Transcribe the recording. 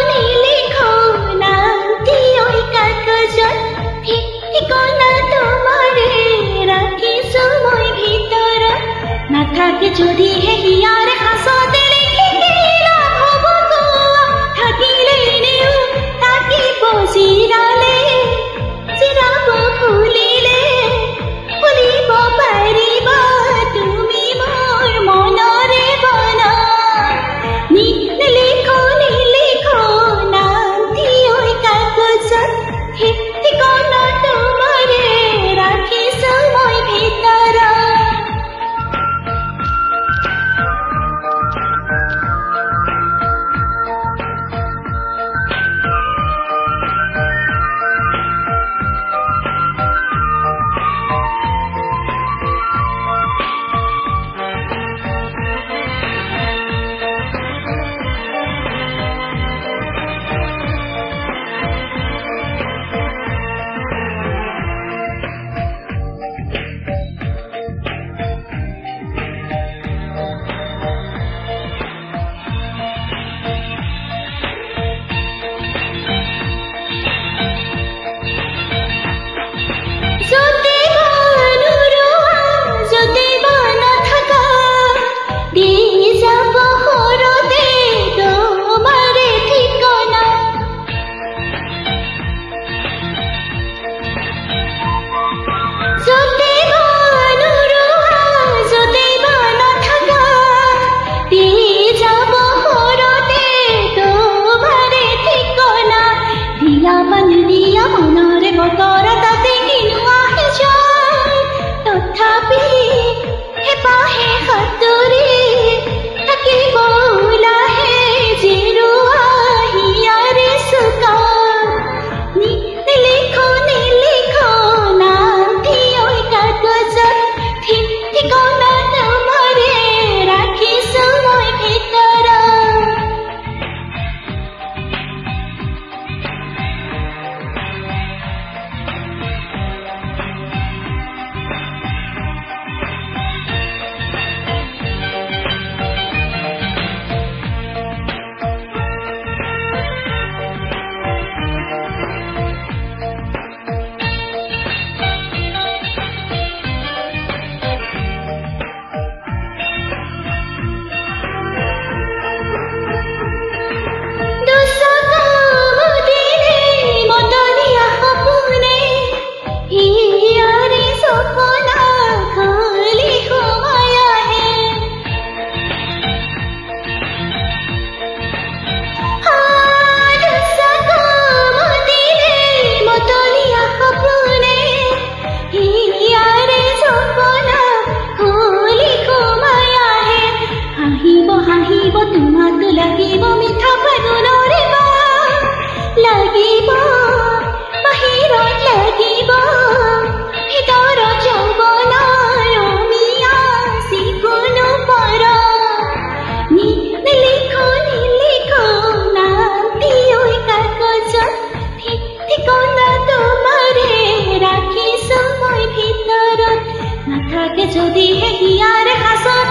নিলিখো নামটি ওই কাগজত ঠিকনা তোমাৰে ৰাখিছো মই ভিতৰত নাথাকে যদিহে হিয়াৰ হাসতে লিখি লাভ হব কোৱা থাকিলে এনেও থাকিব চিৰালে চিৰাব ফুলিলে ফুলিব পাৰিবা তুমি মোৰ মনৰে বনা নিলিখো নামটি ওই কাগজত ঠিকনা তোমাৰে ৰাখিছো মই ভিতৰত মনৰে বতৰ তাতে কিনো আহি যায় তথাপি হেপাহে সাঁতুৰি থাকিব ওলাহে জিৰোৱা হিয়াৰে চোকা নিলিখো নামটি ওই কাগজত ঠিকনা তোমাৰে ৰাখিছো মই ভিতৰত তোমাতো লাগিব মিঠা ফাগুনৰে লাগিব বাহিৰত লাগিব ভিতৰত যৌৱনৰ ৰঙিয়া যিকোনো পৰ নিলিখো নামটি ওই কাগজত ঠিকনা তোমাৰে ৰাখিছো মই ভিতৰত নাথাকে যদিহে হিয়াৰ হাসত